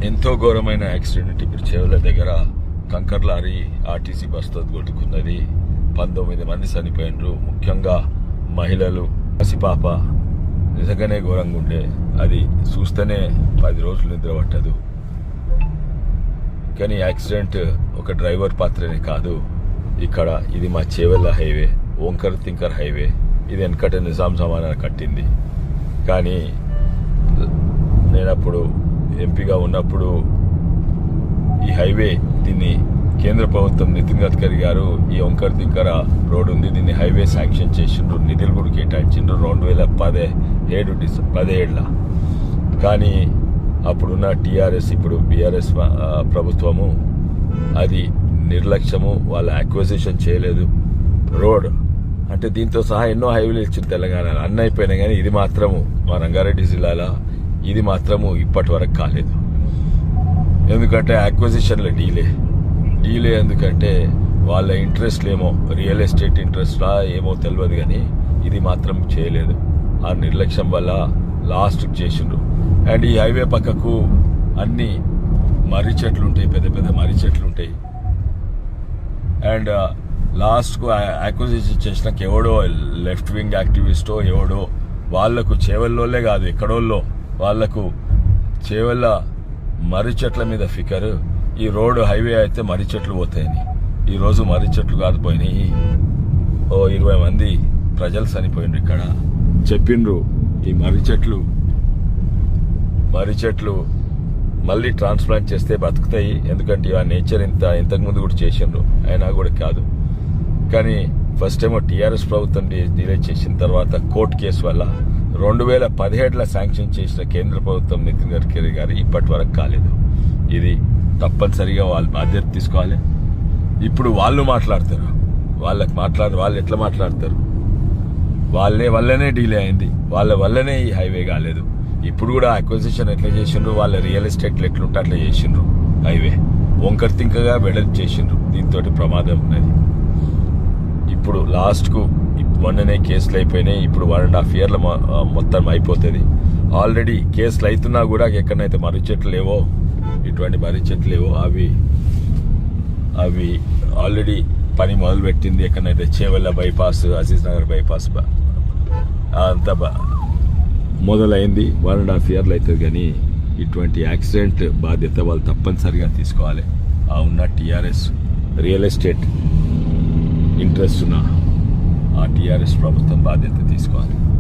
ఎంతో ఘోరమైన యాక్సిడెంట్ ఇప్పుడు చేవల దగ్గర కంకర్ లారీ ఆర్టీసీ బస్తో కొట్టుకున్నది. 19 మంది చనిపోయినరు, ముఖ్యంగా మహిళలు, పసిపాప. నిజంగానే ఘోరంగా ఉండే. అది చూస్తేనే 10 రోజులు నిద్ర పట్టదు. కానీ యాక్సిడెంట్ ఒక డ్రైవర్ పాత్రనే కాదు. ఇక్కడ ఇది మా చేవెళ్ళ హైవే, ఓంకర్ తింకర్ హైవే. ఇది వెనకట నిజాం జమానా కట్టింది. కానీ నేను అప్పుడు ఎంపీగా ఉన్నప్పుడు ఈ హైవే దీన్ని కేంద్ర ప్రభుత్వం నితిన్ గడ్కరీ గారు ఈ ఓంకర్ తింకర రోడ్ ఉంది, దీన్ని హైవే శాంక్షన్ చేసిండ్రు, నిధులు కూడా కేటాయించిండ్రు 2017 కానీ అప్పుడున్న టీఆర్ఎస్ ఇప్పుడు బీఆర్ఎస్ ప్రభుత్వము అది నిర్లక్ష్యము, వాళ్ళ అక్విజిషన్ చేయలేదు. రోడ్ అంటే దీంతో సహా ఎన్నో హైవేలు ఇచ్చింది తెలంగాణలో, అన్నీ అయిపోయినాయి. కానీ ఇది మాత్రము మా రంగారెడ్డి జిల్లాలో ఇది మాత్రము ఇప్పటి వరకు కాలేదు. ఎందుకంటే అక్విజిషన్లో డీలే ఎందుకంటే వాళ్ళ ఇంట్రెస్ట్లు ఏమో రియల్ ఎస్టేట్ ఇంట్రెస్ట్లా ఏమో తెలియదు, కానీ ఇది మాత్రం చేయలేదు. ఆ నిర్లక్ష్యం వల్ల లాస్ట్కి చేసిండ్రు. అండ్ ఈ హైవే పక్కకు అన్ని మర్రి చెట్లు ఉంటాయి, పెద్ద పెద్ద మర్రి చెట్లు ఉంటాయి. అండ్ లాస్ట్కు అక్విజిషన్ చేసినాక ఎవడో లెఫ్ట్ వింగ్ యాక్టివిస్టో ఎవడో వాళ్లకు చేవెళ్ళోళ్ళే కాదు ఎక్కడోళ్ళో వాళ్లకు చేవెళ్ళ మర్రి చెట్ల మీద ఫికర్, ఈ రోడ్డు హైవే అయితే మర్రి చెట్లు పోతాయని. ఈరోజు మర్రి చెట్లు కాదు పోయినాయి. 20 మంది ప్రజలు చనిపోయిండ్రు. ఇక్కడ చెప్పిండ్రు ఈ మర్రి చెట్లు మళ్ళీ ట్రాన్స్ప్లాంట్ చేస్తే బతుకుతాయి, ఎందుకంటే ఆ నేచర్ ఇంతకుముందు కూడా చేసిండ్రు, అయినా కూడా కాదు. కానీ ఫస్ట్ ఏమో టీఆర్ఎస్ ప్రభుత్వం డిలే చేసిన తర్వాత కోర్టు కేసు వల్ల 2017లో శాంక్షన్ చేసిన కేంద్ర ప్రభుత్వం నితిన్ గడ్కరీ గారు ఇప్పటి వరకు కాలేదు. ఇది తప్పనిసరిగా వాళ్ళు బాధ్యత తీసుకోవాలి. ఇప్పుడు వాళ్ళు మాట్లాడతారు, వాళ్ళు ఎట్లా మాట్లాడతారు? వల్లనే డిలే అయింది, వాళ్ళ వల్లనే ఈ హైవే కాలేదు. ఇప్పుడు కూడా అక్విజిషన్ ఎట్లా చేసిండ్రు, వాళ్ళ రియల్ ఎస్టేట్లు ఎట్లుంటే అట్లా చేసిండ్రు. హైవే వంకర్ తింకగా వెడల్పు చేసిండ్రు, దీంతో ప్రమాదం ఉన్నది. ఇప్పుడు లాస్ట్కు మొన్ననే కేసులు అయిపోయినాయి. ఇప్పుడు 1.5 yearలో మొత్తం అయిపోతుంది. ఆల్రెడీ కేసులు అవుతున్నా కూడా ఎక్కడైతే మర్రి చెట్లు లేవో, ఇటువంటి మర్రి చెట్లు లేవో అవి ఆల్రెడీ పని మొదలుపెట్టింది. ఎక్కడైతే చేవెళ్ళ బైపాస్, అజీజ్ నగర్ బైపాస్ అంతా మొదలైంది. 1.5 yearలో అవుతుంది. కానీ ఇటువంటి యాక్సిడెంట్ బాధ్యత వాళ్ళు తప్పనిసరిగా తీసుకోవాలి. ఆ ఉన్న టీఆర్ఎస్ రియల్ ఎస్టేట్ ఇంట్రెస్ట్ ఉన్న ఆ టీఆర్ఎస్ ప్రభుత్వం బాధ్యత తీసుకోవాలి.